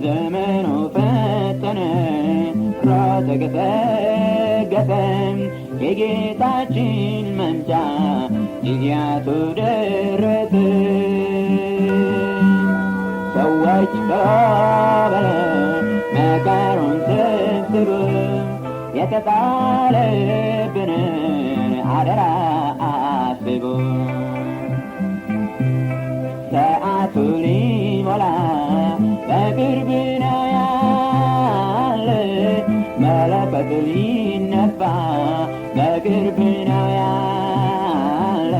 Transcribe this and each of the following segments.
ዘመኑ ፈጠነ ሮጠ ገሰገሰ የጌታችን መምጫ ጊዜያቱ ደረሰ። ሰዎች ተባብረው መከሩን ሰብስበው የተጣለብንን አደራ አስቡ። ሰዓቱ ሊሞላ በቅርብ ነው ያለ፣ መለከቱ ሊነፋ በቅርብ ነው ያለ፣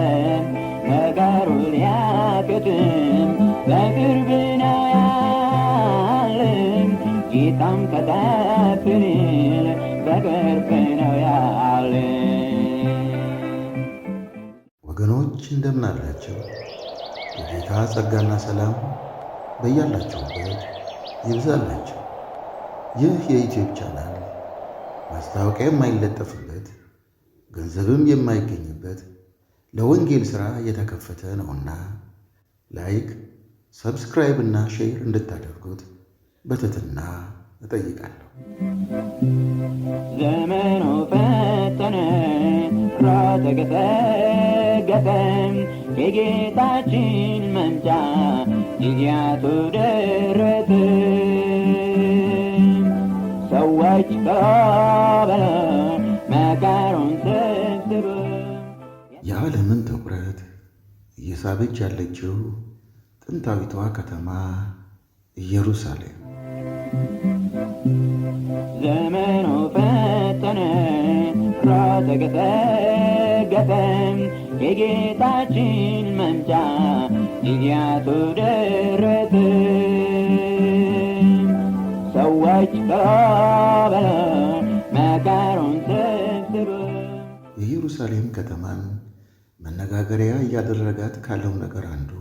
ነገሩ ሊያከትም በቅርብ ነው ያለ፣ ጌታም ከተፍ ሊል በቅርብ ነው ያለ። ወገኖች እንደምን አላቸው? የጌታ ጸጋና ሰላም በያላችሁበት ይብዛላችሁ። ይህ የዩቲዩብ ቻናል ማስታወቂያ የማይለጠፍበት ገንዘብም የማይገኝበት ለወንጌል ሥራ የተከፈተ ነውና ላይክ፣ ሰብስክራይብ እና ሼር እንድታደርጉት በትህትና እጠይቃለሁ። ዘመኑ ፈጠነ ሮጠ ገሰገሰ የጌታችን መምጫ ጊዜያቱ ደረሰ። ሰዎች ተባብረው መከሩን ሰብስበው የዓለምን ትኩረት እየሳበች ያለችው ጥንታዊቷ ከተማ ኢየሩሳሌም ዘመኑ ፈጠነ ሮጠ ገሰገሰ የጌታችን መምጫ ጊዜያቱ ደረሰ። ሰዎች ተባብረው መከሩን ሰብስበው የኢየሩሳሌም ከተማን መነጋገሪያ እያደረጋት ካለው ነገር አንዱ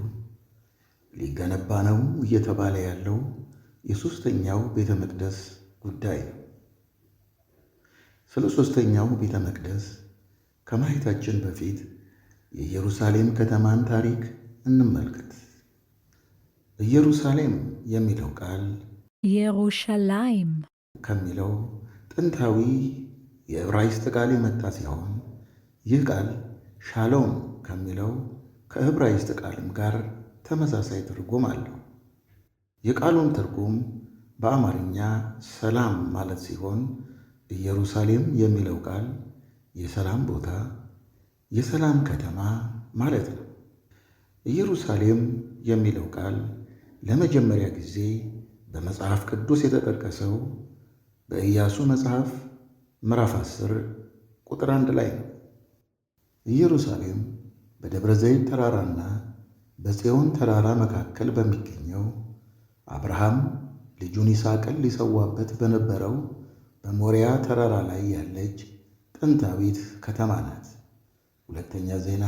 ሊገነባ ነው እየተባለ ያለው የሦስተኛው ቤተ መቅደስ ጉዳይ ነው። ስለ ሦስተኛው ቤተ መቅደስ ከማየታችን በፊት የኢየሩሳሌም ከተማን ታሪክ እንመልከት። ኢየሩሳሌም የሚለው ቃል ኢየሩሻላይም ከሚለው ጥንታዊ የዕብራይስጥ ቃል የመጣ ሲሆን ይህ ቃል ሻሎም ከሚለው ከዕብራይስጥ ቃልም ጋር ተመሳሳይ ትርጉም አለው። የቃሉም ትርጉም በአማርኛ ሰላም ማለት ሲሆን ኢየሩሳሌም የሚለው ቃል የሰላም ቦታ፣ የሰላም ከተማ ማለት ነው። ኢየሩሳሌም የሚለው ቃል ለመጀመሪያ ጊዜ በመጽሐፍ ቅዱስ የተጠቀሰው በኢያሱ መጽሐፍ ምዕራፍ 10 ቁጥር 1 ላይ ነው። ኢየሩሳሌም በደብረ ዘይት ተራራና በጽዮን ተራራ መካከል በሚገኘው አብርሃም ልጁን ይስሐቅን ሊሰዋበት በነበረው በሞሪያ ተራራ ላይ ያለች ጥንታዊት ከተማ ናት። ሁለተኛ ዜና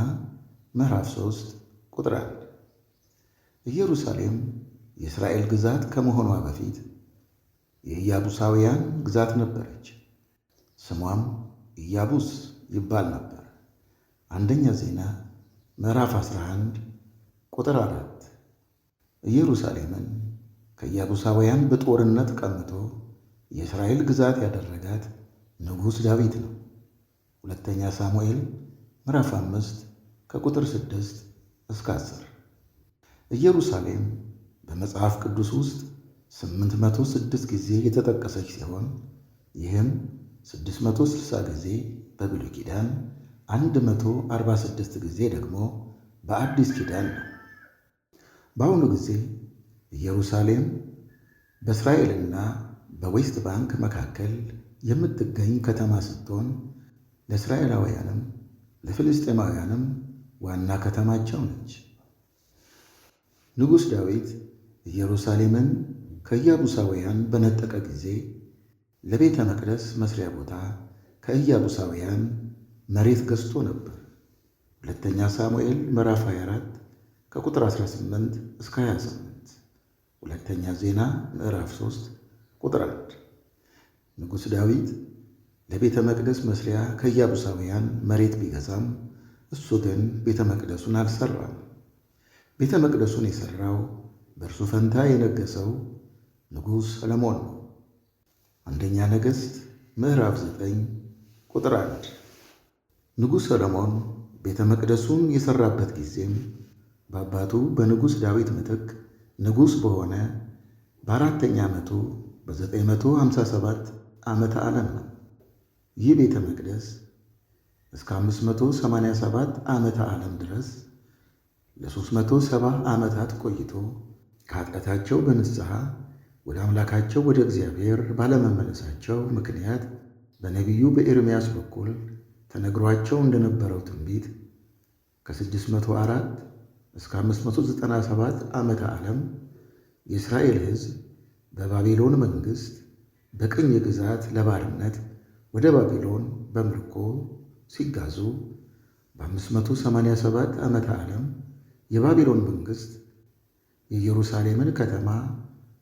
ምዕራፍ 3 ቁጥር 1። ኢየሩሳሌም የእስራኤል ግዛት ከመሆኗ በፊት የኢያቡሳውያን ግዛት ነበረች። ስሟም ኢያቡስ ይባል ነበር። አንደኛ ዜና ምዕራፍ 11 ቁጥር 4። ኢየሩሳሌምን ከኢያቡሳውያን በጦርነት ቀምቶ የእስራኤል ግዛት ያደረጋት ንጉሥ ዳዊት ነው። ሁለተኛ ሳሙኤል ምዕራፍ 5 ከቁጥር 6 እስከ 10። ኢየሩሳሌም በመጽሐፍ ቅዱስ ውስጥ 806 ጊዜ የተጠቀሰች ሲሆን ይህም 660 ጊዜ በብሉይ ኪዳን፣ 146 ጊዜ ደግሞ በአዲስ ኪዳን ነው። በአሁኑ ጊዜ ኢየሩሳሌም በእስራኤልና በዌስት ባንክ መካከል የምትገኝ ከተማ ስትሆን ለእስራኤላውያንም ለፍልስጤማውያንም ዋና ከተማቸው ነች። ንጉሥ ዳዊት ኢየሩሳሌምን ከኢያቡሳውያን በነጠቀ ጊዜ ለቤተ መቅደስ መስሪያ ቦታ ከኢያቡሳውያን መሬት ገዝቶ ነበር። ሁለተኛ ሳሙኤል ምዕራፍ 24 ከቁጥር 18 እስከ 28፣ ሁለተኛ ዜና ምዕራፍ 3 ቁጥር 1። ንጉሥ ዳዊት ለቤተ መቅደስ መስሪያ ከኢያቡሳውያን መሬት ቢገዛም እሱ ግን ቤተ መቅደሱን አልሠራም። ቤተ መቅደሱን የሠራው በእርሱ ፈንታ የነገሰው ንጉሥ ሰለሞን ነው። አንደኛ ነገሥት ምዕራፍ 9 ቁጥር 1። ንጉሥ ሰለሞን ቤተ መቅደሱን የሠራበት ጊዜም በአባቱ በንጉሥ ዳዊት ምትክ ንጉሥ በሆነ በአራተኛ ዓመቱ በ957 ዓመተ ዓለም ነው። ይህ ቤተ መቅደስ እስከ 587 ዓመተ ዓለም ድረስ ለ370 ዓመታት ቆይቶ ከኃጢአታቸው በንስሐ ወደ አምላካቸው ወደ እግዚአብሔር ባለመመለሳቸው ምክንያት በነቢዩ በኤርምያስ በኩል ተነግሯቸው እንደነበረው ትንቢት ከ604 እስከ 597 ዓመተ ዓለም የእስራኤል ሕዝብ በባቢሎን መንግሥት በቅኝ ግዛት ለባርነት ወደ ባቢሎን በምርኮ ሲጋዙ በ587 ዓመተ ዓለም የባቢሎን መንግሥት የኢየሩሳሌምን ከተማ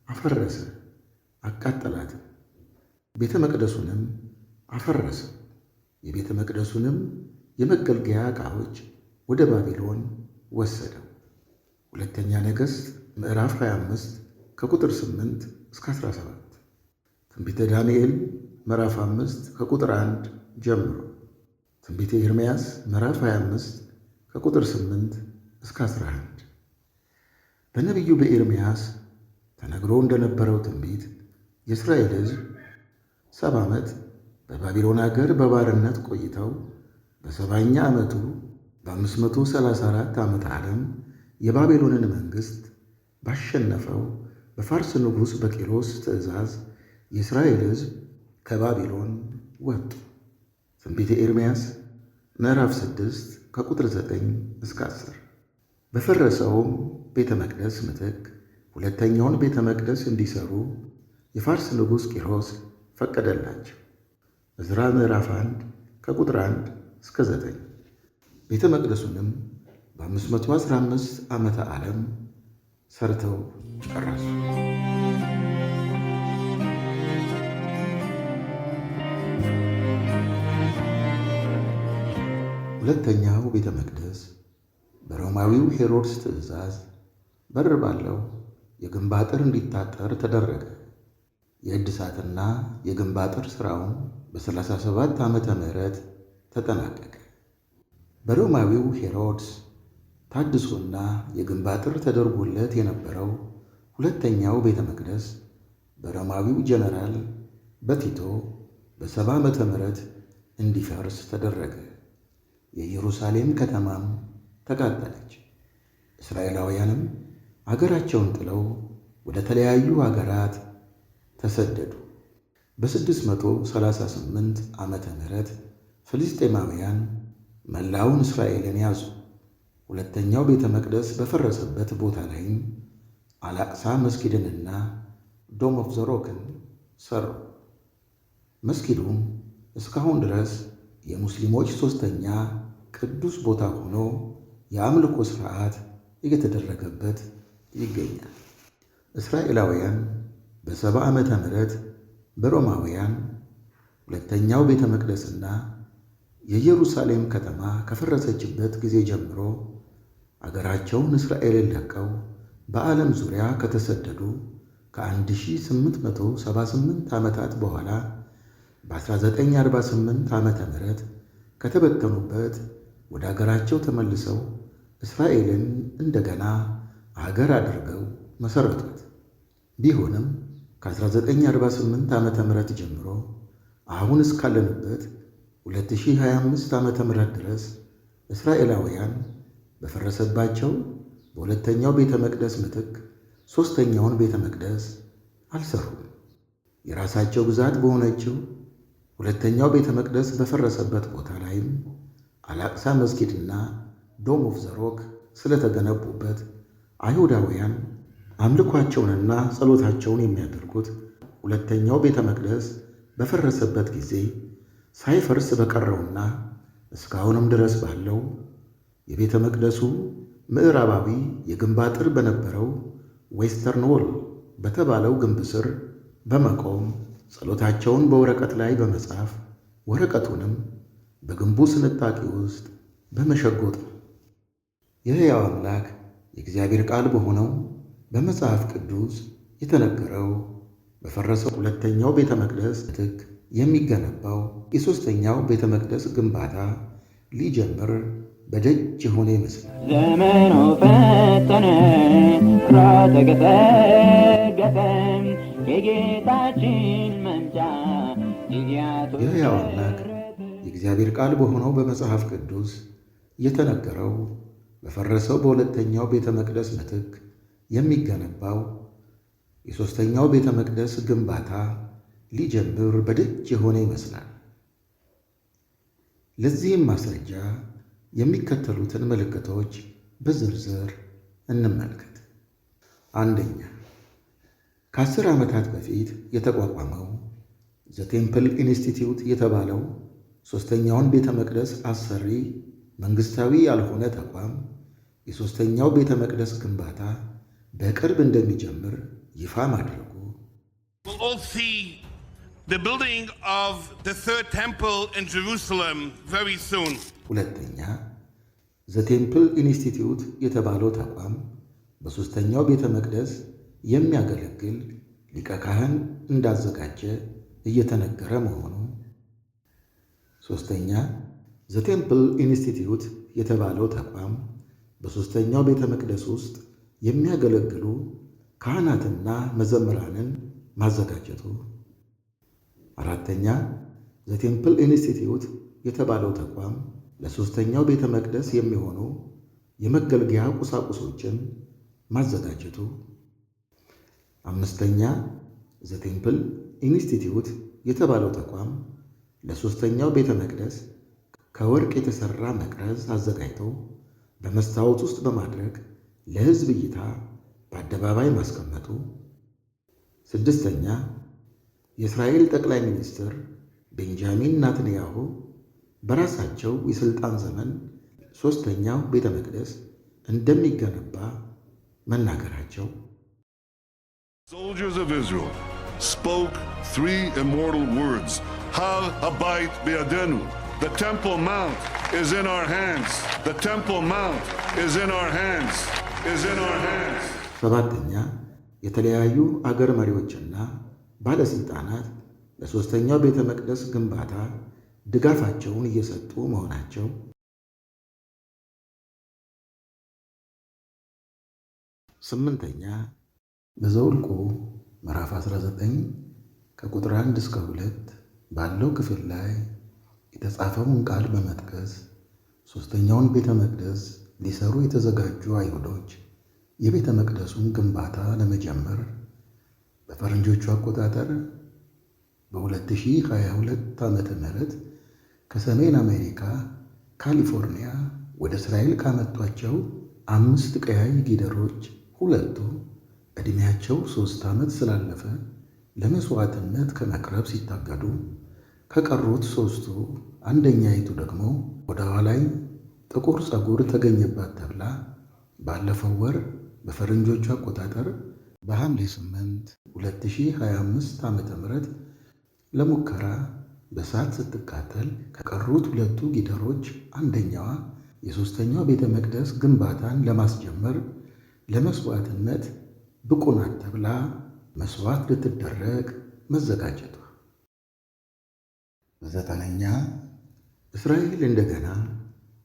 አፈረሰ፣ አቃጠላትም። ቤተ መቅደሱንም አፈረሰ። የቤተ መቅደሱንም የመገልገያ ዕቃዎች ወደ ባቢሎን ወሰደው። ሁለተኛ ነገሥት ምዕራፍ 25 ከቁጥር 8 እስከ 17። ትንቢተ ዳንኤል ምዕራፍ 5 ከቁጥር 1 ጀምሮ። ትንቢተ ኤርምያስ ምዕራፍ 25 ከቁጥር 8 እስከ 11። በነቢዩ በኤርምያስ ተነግሮ እንደነበረው ትንቢት የእስራኤል ሕዝብ 70 ዓመት በባቢሎን አገር በባርነት ቆይተው በ70ኛ ዓመቱ በ534 ዓመተ ዓለም የባቢሎንን መንግሥት ባሸነፈው በፋርስ ንጉሥ በቂሮስ ትእዛዝ የእስራኤል ሕዝብ ከባቢሎን ወጡ። ትንቢተ ኤርምያስ ምዕራፍ 6 ከቁጥር 9 እስከ 10። በፈረሰውም ቤተ መቅደስ ምትክ ሁለተኛውን ቤተ መቅደስ እንዲሠሩ የፋርስ ንጉሥ ቂሮስ ፈቀደላቸው። ዕዝራ ምዕራፍ 1 ከቁጥር 1 እስከ 9። ቤተ መቅደሱንም በ515 ዓመተ ዓለም ሰርተው ጨረሱ። ሁለተኛው ቤተ መቅደስ በሮማዊው ሄሮድስ ትእዛዝ በር ባለው የግንብ አጥር እንዲታጠር ተደረገ። የእድሳትና የግንብ አጥር ሥራውን በ37 ዓመተ ምህረት ተጠናቀቀ። በሮማዊው ሄሮድስ ታድሶና የግንብ አጥር ተደርጎለት የነበረው ሁለተኛው ቤተ መቅደስ በሮማዊው ጀነራል በቲቶ በ70 ዓመተ ምህረት እንዲፈርስ ተደረገ። የኢየሩሳሌም ከተማም ተቃጠለች። እስራኤላውያንም አገራቸውን ጥለው ወደ ተለያዩ አገራት ተሰደዱ። በ638 ዓመተ ምህረት ፍልስጤማውያን መላውን እስራኤልን ያዙ። ሁለተኛው ቤተ መቅደስ በፈረሰበት ቦታ ላይም አላቅሳ መስጊድንና ዶም ኦፍ ዘ ሮክን ሠሩ። መስጊዱም እስካሁን ድረስ የሙስሊሞች ሦስተኛ ቅዱስ ቦታ ሆኖ የአምልኮ ሥርዓት እየተደረገበት ይገኛል። እስራኤላውያን በ70 ዓመተ ምህረት በሮማውያን ሁለተኛው ቤተ መቅደስና የኢየሩሳሌም ከተማ ከፈረሰችበት ጊዜ ጀምሮ አገራቸውን እስራኤልን ለቀው በዓለም ዙሪያ ከተሰደዱ ከ1878 ዓመታት በኋላ በ1948 ዓመተ ምህረት ከተበተኑበት ወደ አገራቸው ተመልሰው እስራኤልን እንደገና አገር አድርገው መሠረቱት። ቢሆንም ከ1948 ዓመተ ምህረት ጀምሮ አሁን እስካለንበት 2025 ዓመተ ምህረት ድረስ እስራኤላውያን በፈረሰባቸው በሁለተኛው ቤተ መቅደስ ምትክ ሦስተኛውን ቤተ መቅደስ አልሠሩም። የራሳቸው ግዛት በሆነችው ሁለተኛው ቤተ መቅደስ በፈረሰበት ቦታ ላይም አላቅሳ መስጊድና ዶም ኦፍ ዘ ሮክ ስለተገነቡበት አይሁዳውያን አምልኳቸውንና ጸሎታቸውን የሚያደርጉት ሁለተኛው ቤተ መቅደስ በፈረሰበት ጊዜ ሳይፈርስ በቀረውና እስካሁንም ድረስ ባለው የቤተ መቅደሱ ምዕራባዊ የግንብ አጥር በነበረው ዌስተርን ዎል በተባለው ግንብ ስር በመቆም ጸሎታቸውን በወረቀት ላይ በመጻፍ ወረቀቱንም በግንቡ ስንጣቂ ውስጥ በመሸጎጥ የሕያው አምላክ የእግዚአብሔር ቃል በሆነው በመጽሐፍ ቅዱስ የተነገረው በፈረሰው ሁለተኛው ቤተ መቅደስ ምትክ የሚገነባው የሦስተኛው ቤተ መቅደስ ግንባታ ሊጀምር በደጅ የሆነ ይመስላል። ዘመኑ ፈጠነ፣ ራተ ገሰገሰ፣ የጌታችን መምጫ ጊዜያቱ የሕያው አምላክ የእግዚአብሔር ቃል በሆነው በመጽሐፍ ቅዱስ የተነገረው በፈረሰው በሁለተኛው ቤተ መቅደስ ምትክ የሚገነባው የሦስተኛው ቤተ መቅደስ ግንባታ ሊጀምር በደጅ የሆነ ይመስላል። ለዚህም ማስረጃ የሚከተሉትን ምልክቶች በዝርዝር እንመልከት። አንደኛ፣ ከ10 ዓመታት በፊት የተቋቋመው ዘ ቴምፕል ኢንስቲትዩት የተባለው ሦስተኛውን ቤተ መቅደስ አሰሪ መንግሥታዊ ያልሆነ ተቋም የሦስተኛው ቤተ መቅደስ ግንባታ በቅርብ እንደሚጀምር ይፋ ማድረጉ። We'll all see the building of the third temple in Jerusalem very soon. ሁለተኛ፣ ዘ ቴምፕል ኢንስቲትዩት የተባለው ተቋም በሦስተኛው ቤተ መቅደስ የሚያገለግል ሊቀ ካህን እንዳዘጋጀ እየተነገረ መሆኑ። ሦስተኛ፣ ዘ ቴምፕል ኢንስቲትዩት የተባለው ተቋም በሦስተኛው ቤተ መቅደስ ውስጥ የሚያገለግሉ ካህናትና መዘምራንን ማዘጋጀቱ። አራተኛ፣ ዘ ቴምፕል ኢንስቲትዩት የተባለው ተቋም ለሦስተኛው ቤተ መቅደስ የሚሆኑ የመገልገያ ቁሳቁሶችን ማዘጋጀቱ። አምስተኛ፣ ዘ ቴምፕል ኢንስቲትዩት የተባለው ተቋም ለሦስተኛው ቤተ መቅደስ ከወርቅ የተሠራ መቅረዝ አዘጋጅቶ በመስታወት ውስጥ በማድረግ ለሕዝብ እይታ በአደባባይ ማስቀመጡ። ስድስተኛ፣ የእስራኤል ጠቅላይ ሚኒስትር ቤንጃሚን ናትንያሁ በራሳቸው የሥልጣን ዘመን ሦስተኛው ቤተ መቅደስ እንደሚገነባ መናገራቸው። Soldiers of Israel spoke 3 immortal words. Har habayit be'adenu. The Temple Mount is in our hands. The Temple Mount is in our hands. Is in our hands. ሰባተኛ፣ የተለያዩ አገር መሪዎችና ባለሥልጣናት ለሦስተኛው ቤተ መቅደስ ግንባታ ድጋፋቸውን እየሰጡ መሆናቸው። ስምንተኛ፣ በዘኍልቍ ምዕራፍ 19 ከቁጥር 1 እስከ 2 ባለው ክፍል ላይ የተጻፈውን ቃል በመጥቀስ ሦስተኛውን ቤተ መቅደስ ሊሰሩ የተዘጋጁ አይሁዶች የቤተ መቅደሱን ግንባታ ለመጀመር በፈረንጆቹ አቆጣጠር በ2022 ዓመተ ምህረት ከሰሜን አሜሪካ ካሊፎርኒያ ወደ እስራኤል ካመጧቸው 5 ቀያይ ጊደሮች 2ቱ ዕድሜያቸው 3 ዓመት ስላለፈ ለመሥዋዕትነት ከመቅረብ ሲታገዱ፣ ከቀሩት 3ቱ አንደኛይቱ ደግሞ ቆዳዋ ላይ ጥቁር ፀጉር ተገኘባት ተብላ ባለፈው ወር በፈረንጆቹ አቆጣጠር በሐምሌ 8 2025 ዓመተ ምህረት ለሙከራ በእሳት ስትቃጠል ከቀሩት 2ቱ ጊደሮች አንደኛዋ የሦስተኛው ቤተ መቅደስ ግንባታን ለማስጀመር ለመሥዋዕትነት ብቁ ናት ተብላ መሥዋዕት ልትደረግ መዘጋጀቷ። 9ኛ፣ እስራኤል እንደገና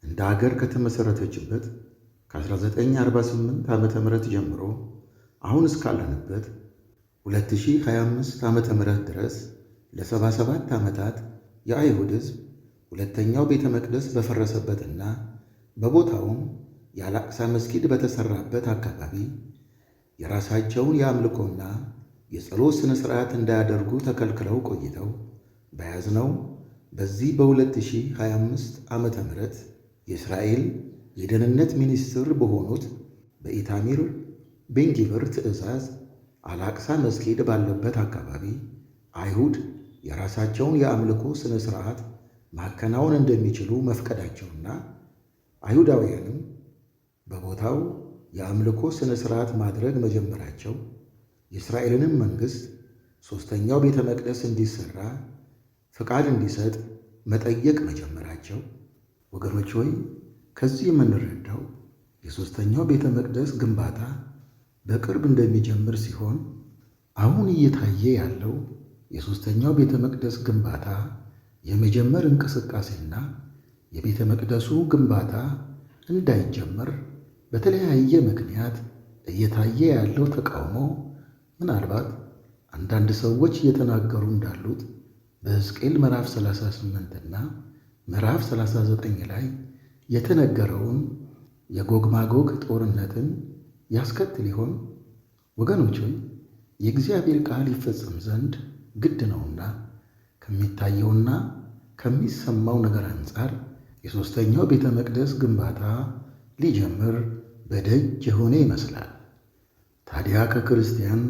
እንደ አገር ከተመሠረተችበት ከ1948 ዓመተ ምህረት ጀምሮ አሁን እስካለንበት 2025 ዓመተ ምህረት ድረስ ለ77 ዓመታት የአይሁድ ሕዝብ ሁለተኛው ቤተ መቅደስ በፈረሰበትና በቦታውም የአላቅሳ መስጊድ በተሠራበት አካባቢ የራሳቸውን የአምልኮና የጸሎት ሥነ ሥርዓት እንዳያደርጉ ተከልክለው ቆይተው በያዝነው በዚህ በ2025 ዓመተ ምህረት የእስራኤል የደህንነት ሚኒስትር በሆኑት በኢታሚር ቤንጊቭር ትእዛዝ አላቅሳ መስጊድ ባለበት አካባቢ አይሁድ የራሳቸውን የአምልኮ ሥነ ሥርዓት ማከናወን እንደሚችሉ መፍቀዳቸውና አይሁዳውያንም በቦታው የአምልኮ ሥነ ሥርዓት ማድረግ መጀመራቸው የእስራኤልንም መንግሥት ሦስተኛው ቤተ መቅደስ እንዲሠራ ፈቃድ እንዲሰጥ መጠየቅ መጀመራቸው። ወገኖች ሆይ ከዚህ የምንረዳው የሦስተኛው ቤተ መቅደስ ግንባታ በቅርብ እንደሚጀምር ሲሆን አሁን እየታየ ያለው የሦስተኛው ቤተ መቅደስ ግንባታ የመጀመር እንቅስቃሴና የቤተ መቅደሱ ግንባታ እንዳይጀመር በተለያየ ምክንያት እየታየ ያለው ተቃውሞ ምናልባት አንዳንድ ሰዎች እየተናገሩ እንዳሉት በሕዝቅኤል ምዕራፍ 38 እና ምዕራፍ 39 ላይ የተነገረውን የጎግ ማጎግ ጦርነትን ያስከትል ይሆን? ወገኖች ሆይ የእግዚአብሔር ቃል ይፈጸም ዘንድ ግድ ነውና ከሚታየውና ከሚሰማው ነገር አንጻር የሦስተኛው ቤተ መቅደስ ግንባታ ሊጀምር በደጅ የሆነ ይመስላል። ታዲያ ከክርስቲያን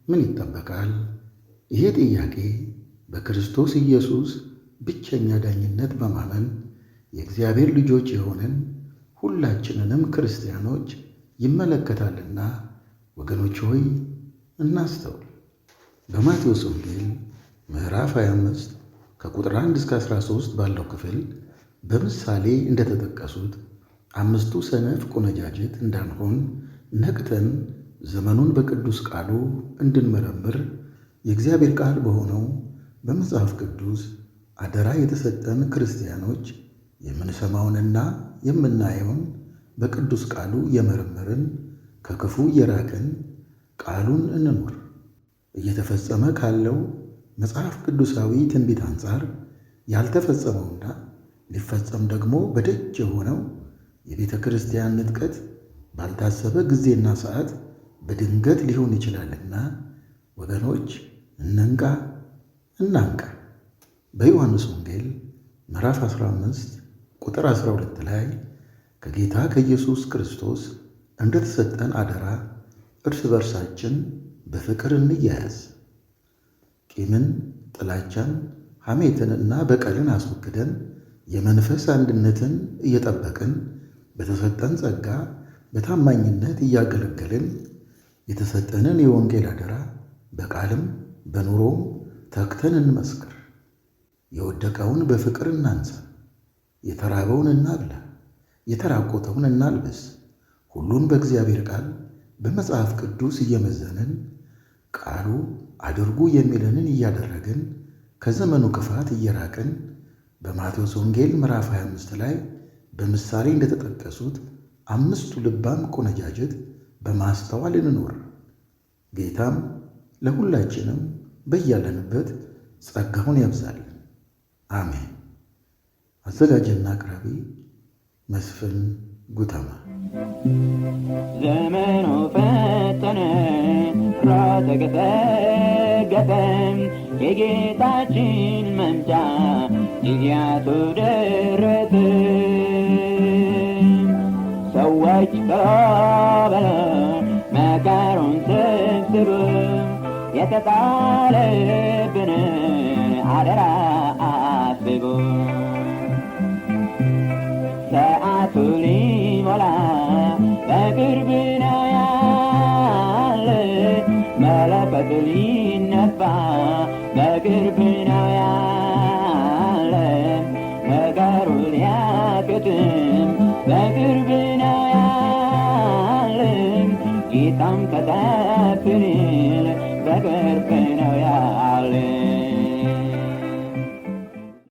ምን ይጠበቃል? ይሄ ጥያቄ በክርስቶስ ኢየሱስ ብቸኛ ዳኝነት በማመን የእግዚአብሔር ልጆች የሆንን ሁላችንንም ክርስቲያኖች ይመለከታልና ወገኖች ሆይ እናስተውል። በማቴዎስ ወንጌል ምዕራፍ 25 ከቁጥር 1 እስከ 13 ባለው ክፍል በምሳሌ እንደተጠቀሱት አምስቱ ሰነፍ ቆነጃጅት እንዳንሆን ነቅተን ዘመኑን በቅዱስ ቃሉ እንድንመረምር የእግዚአብሔር ቃል በሆነው በመጽሐፍ ቅዱስ አደራ የተሰጠን ክርስቲያኖች የምንሰማውንና የምናየውን በቅዱስ ቃሉ እየመረመርን ከክፉ እየራቅን ቃሉን እንኖር። እየተፈጸመ ካለው መጽሐፍ ቅዱሳዊ ትንቢት አንጻር ያልተፈጸመውና ሊፈጸም ደግሞ በደጅ የሆነው የቤተ ክርስቲያን ንጥቀት ባልታሰበ ጊዜና ሰዓት በድንገት ሊሆን ይችላልና ወገኖች እንንቃ፣ እናንቃ። በዮሐንስ ወንጌል ምዕራፍ 15 ቁጥር 12 ላይ ከጌታ ከኢየሱስ ክርስቶስ እንደተሰጠን አደራ እርስ በርሳችን በፍቅር እንያያዝ፣ ቂምን፣ ጥላቻን፣ ሐሜትንና በቀልን አስወግደን የመንፈስ አንድነትን እየጠበቅን በተሰጠን ጸጋ በታማኝነት እያገለገልን የተሰጠንን የወንጌል አደራ በቃልም በኑሮም ተግተን እንመስክር። የወደቀውን በፍቅር እናንሳ፣ የተራበውን እናብላ፣ የተራቆተውን እናልብስ። ሁሉን በእግዚአብሔር ቃል በመጽሐፍ ቅዱስ እየመዘንን ቃሉ አድርጉ የሚለንን እያደረግን ከዘመኑ ክፋት እየራቅን በማቴዎስ ወንጌል ምዕራፍ 25 ላይ በምሳሌ እንደተጠቀሱት አምስቱ ልባም ቆነጃጅት በማስተዋል እንኖር። ጌታም ለሁላችንም በያለንበት ጸጋውን ያብዛልን። አሜን። አዘጋጅና አቅራቢ መስፍን ጉተማ። ዘመኑ ፈጠነ፣ ሮጠ ገሰገሰ፣ የጌታችን መምጫ ጊዜያቱ ደረሰ። ሰዎች ተባብለው መከሩን ሰብስበው የተጣለብንን አደራ አስቡ። ሰዓቱ ሊሞላ በቅርብ ነው ያለ፣ መለከቱ ሊነፋ በቅርብ ነው ያለ፣ ነገሩ ሊያከትም በቅርብ ነው ያለ፣ ጌታም